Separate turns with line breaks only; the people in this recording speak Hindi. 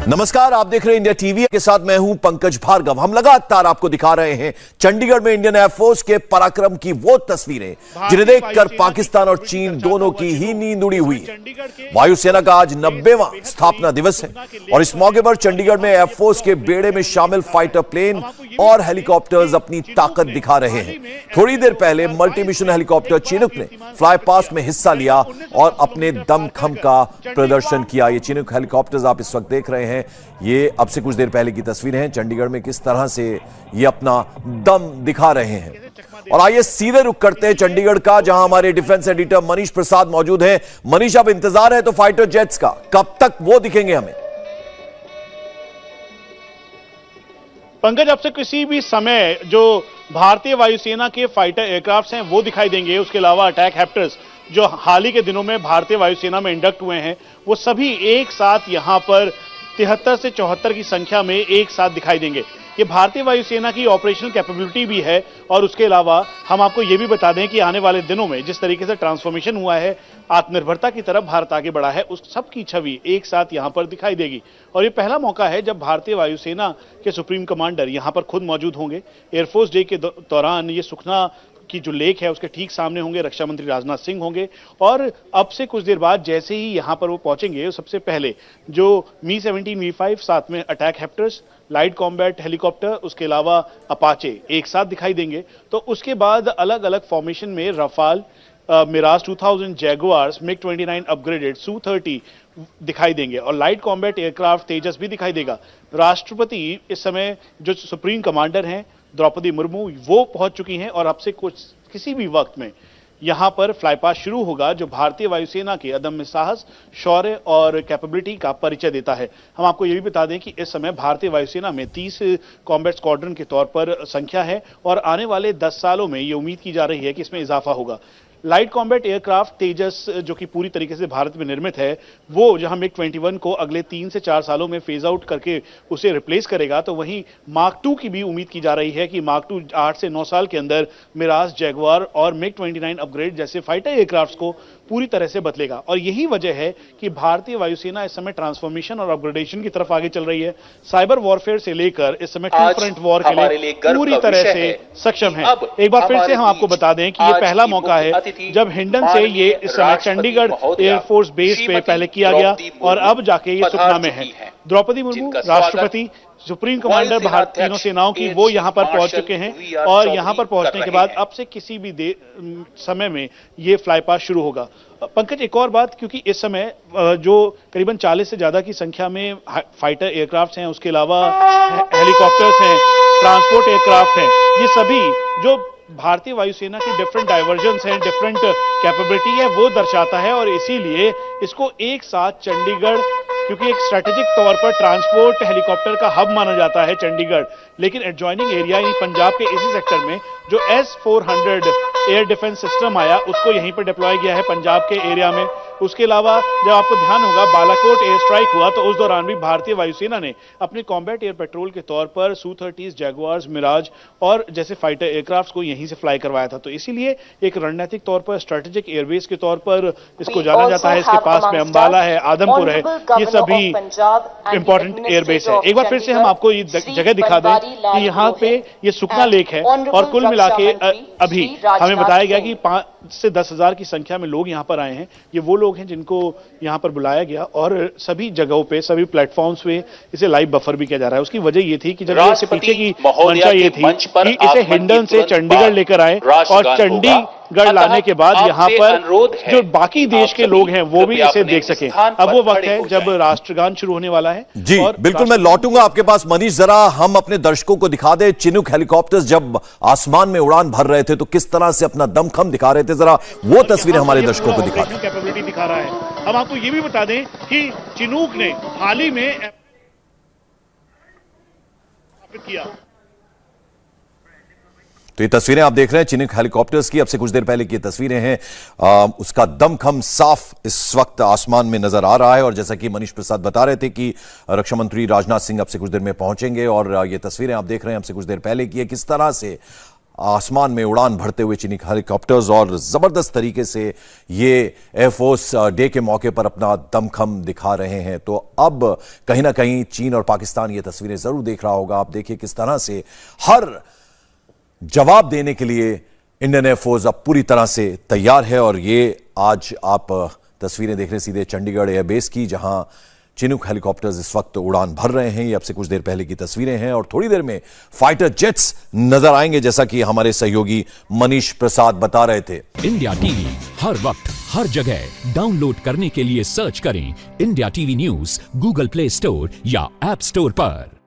नमस्कार, आप देख रहे हैं इंडिया टीवी के साथ मैं हूं पंकज भार्गव। हम लगातार आपको दिखा रहे हैं चंडीगढ़ में इंडियन एयरफोर्स के पराक्रम की वो तस्वीरें जिन्हें देखकर पाकिस्तान और चीन दोनों की ही नींद उड़ी हुई है। वायुसेना का आज 90वां स्थापना दिवस है और इस मौके पर चंडीगढ़ में एयरफोर्स के बेड़े में शामिल फाइटर प्लेन और हेलीकॉप्टर्स अपनी ताकत दिखा रहे हैं। थोड़ी देर पहले मल्टी मिशन हेलीकॉप्टर चिनूक ने फ्लाई पास्ट में हिस्सा लिया और अपने दमखम का प्रदर्शन किया। ये चिनूक हेलीकॉप्टर्स आप इस वक्त देख रहे हैं, ये अब से कुछ देर पहले की तस्वीरें हैं। चंडीगढ़ में किस तरह से ये अपना दम दिखा रहे हैं। और आइए सीधे रुख करते हैं चंडीगढ़ का, जहां हमारे डिफेंस एडिटर मनीष प्रसाद मौजूद हैं। मनीष, अब इंतजार है तो फाइटर जेट्स का, कब तक वो दिखेंगे हमें?
पंकज, अब से किसी भी समय जो भारतीय वायुसेना के फाइटर एयरक्राफ्ट हैं वो दिखाई देंगे। उसके अलावा अटैक हेप्टर्स जो हाल ही के दिनों में भारतीय वायुसेना में इंडक्ट हुए हैं वो सभी एक साथ यहां पर 73 से 74 की संख्या में एक साथ दिखाई देंगे। ये भारतीय वायुसेना की ऑपरेशनल कैपेबिलिटी भी है। और उसके अलावा हम आपको ये भी बता दें कि आने वाले दिनों में जिस तरीके से ट्रांसफॉर्मेशन हुआ है, आत्मनिर्भरता की तरफ भारत आगे बढ़ा है, उस सब की छवि एक साथ यहां पर दिखाई देगी। और ये पहला मौका है जब भारतीय वायुसेना के सुप्रीम कमांडर यहां पर खुद मौजूद होंगे। एयरफोर्स डे के दौरान ये सुखना की जो लेक है उसके ठीक सामने होंगे, रक्षा मंत्री राजनाथ सिंह होंगे। और अब से कुछ देर बाद जैसे ही यहां पर वो पहुंचेंगे, सबसे पहले जो मी-17 V5 साथ में अटैक हेप्टर्स, लाइट कॉम्बैट हेलीकॉप्टर, उसके अलावा अपाचे एक साथ दिखाई देंगे। तो उसके बाद अलग अलग फॉर्मेशन में Rafale, Mirage 2000 Jaguars, MiG upgraded, Su-30 दिखाई देंगे और लाइट कॉम्बैट एयरक्राफ्ट तेजस भी दिखाई देगा। राष्ट्रपति इस समय जो सुप्रीम कमांडर हैं द्रौपदी मुर्मू, वो पहुंच चुकी हैं और अब से किसी भी वक्त में यहां पर फ्लाई पास्ट शुरू होगा, जो भारतीय वायुसेना के अदम्य साहस, शौर्य और कैपेबिलिटी का परिचय देता है। हम आपको यह भी बता दें कि इस समय भारतीय वायुसेना में 30 कॉम्बैट स्क्वाड्रन के तौर पर संख्या है और आने वाले 10 सालों में यह उम्मीद की जा रही है कि इसमें इजाफा होगा। लाइट कॉम्बैट एयरक्राफ्ट तेजस जो कि पूरी तरीके से भारत में निर्मित है, वो जहां मिग-21 को अगले 3 से 4 सालों में फेज आउट करके उसे रिप्लेस करेगा, तो वहीं मार्क 2 की भी उम्मीद की जा रही है कि मार्क 2 8 से 9 साल के अंदर मिराज, जैगुआर और मिग-29 अपग्रेड जैसे फाइटर एयरक्राफ्ट को पूरी तरह से बदलेगा। और यही वजह है कि भारतीय वायुसेना इस समय ट्रांसफॉर्मेशन और अपग्रेडेशन की तरफ आगे चल रही है। साइबर वॉरफेयर से लेकर इस समय टू फ्रंट वॉर के लिए पूरी तरह से सक्षम है। एक बार फिर से हम आपको बता दें कि ये पहला मौका है जब हिंडन से ये इस समय चंडीगढ़ एयरफोर्स बेस पे पहले किया गया और अब जाके ये सुखना में है। द्रौपदी मुर्मू, राष्ट्रपति, सुप्रीम कमांडर भारतीय तीनों सेनाओं की, वो यहां पर पहुंच चुके हैं और यहां पर पहुंचने के बाद अब से किसी भी समय में ये फ्लाई पास्ट शुरू होगा। पंकज, एक और बात, क्योंकि इस समय जो करीबन 40 से ज्यादा की संख्या में फाइटर एयरक्राफ्ट हैं, उसके अलावा हेलीकॉप्टर्स हैं, ट्रांसपोर्ट एयरक्राफ्ट हैं, ये सभी जो भारतीय वायुसेना की डिफरेंट डाइवर्जन्स हैं, डिफरेंट कैपेबिलिटी है, वो दर्शाता है। और इसीलिए इसको एक साथ चंडीगढ़, क्योंकि एक स्ट्रेटेजिक तौर पर ट्रांसपोर्ट हेलीकॉप्टर का हब माना जाता है चंडीगढ़, लेकिन एडजॉइनिंग एरिया यानी पंजाब के इसी सेक्टर में जो S-400 एयर डिफेंस सिस्टम आया, उसको यहीं पर डिप्लॉय किया है पंजाब के एरिया में। उसके अलावा जब आपको ध्यान होगा बालाकोट एयर स्ट्राइक हुआ तो उस दौरान भी भारतीय वायुसेना ने अपने कॉम्बैट एयर पेट्रोल के तौर पर Su-30, जैगुआर्स, मिराज और जैसे फाइटर एयरक्राफ्ट को यहीं से फ्लाई करवाया था। तो इसीलिए एक रणनीतिक तौर पर, स्ट्रेटेजिक एयरबेस के तौर पर इसको जाना जाता है। इसके पास में अंबाला है, आदमपुर है, ये सभी इंपॉर्टेंट एयरबेस है। एक बार फिर से हम आपको ये जगह दिखा दें कि यहाँ पे ये सुखना लेक है और कुल मिला के अभी हमें बताया गया कि 5 से 10 हजार की संख्या में लोग यहाँ पर आए हैं। ये वो लोग हैं जिनको यहाँ पर बुलाया गया और सभी जगहों पे, सभी प्लेटफॉर्म्स पे इसे लाइव बफर भी किया जा रहा है। उसकी वजह ये थी कि जब इससे पीछे की मंशा ये थी कि इसे हिंडन से चंडीगढ़ लेकर आए और चंडीगढ़ लाने के बाद यहाँ पर जो बाकी देश के लोग हैं वो भी इसे देख सकें। अब वो वक्त है जब राष्ट्रगान शुरू होने वाला है।
जी बिल्कुल, मैं लौटूंगा आपके पास। मनीष, जरा हम अपने दर्शकों को दिखा दें, चिनूक हेलीकॉप्टर्स जब आसमान में उड़ान भर रहे थे तो किस तरह से अपना दमखम दिखा रहे थे, जरा वो तस्वीरें हमारे दर्शकों को दिखा दें।
कैपेबिलिटी दिखा रहा है। हम आपको ये भी बता दें कि चिनूक ने हाल ही में किया।
तो ये तस्वीरें आप देख रहे हैं चिनूक हेलीकॉप्टर्स की, अब से कुछ देर पहले की तस्वीरें हैं। उसका दमखम साफ इस वक्त आसमान में नजर आ रहा है और जैसा कि मनीष प्रसाद बता रहे थे कि रक्षा मंत्री राजनाथ सिंह अब से कुछ देर में पहुंचेंगे और ये तस्वीरें आप देख रहे हैं अब से कुछ देर पहले की है, किस तरह से आसमान में उड़ान भरते हुए चीनी हेलीकॉप्टर्स और जबरदस्त तरीके से ये एयरफोर्स डे के मौके पर अपना दमखम दिखा रहे हैं। तो अब कहीं ना कहीं चीन और पाकिस्तान ये तस्वीरें जरूर देख रहा होगा। आप देखिए किस तरह से हर जवाब देने के लिए इंडियन एयरफोर्स अब पूरी तरह से तैयार है। और ये आज आप तस्वीरें देख रहे हैं सीधे चंडीगढ़ एयरबेस की, जहां चिनूक हेलीकॉप्टर्स इस वक्त उड़ान भर रहे हैं। ये अब से कुछ देर पहले की तस्वीरें हैं और थोड़ी देर में फाइटर जेट्स नजर आएंगे, जैसा कि हमारे सहयोगी मनीष प्रसाद बता रहे थे।
इंडिया टीवी हर वक्त हर जगह डाउनलोड करने के लिए सर्च करें India TV news Google play store या ऐप स्टोर पर।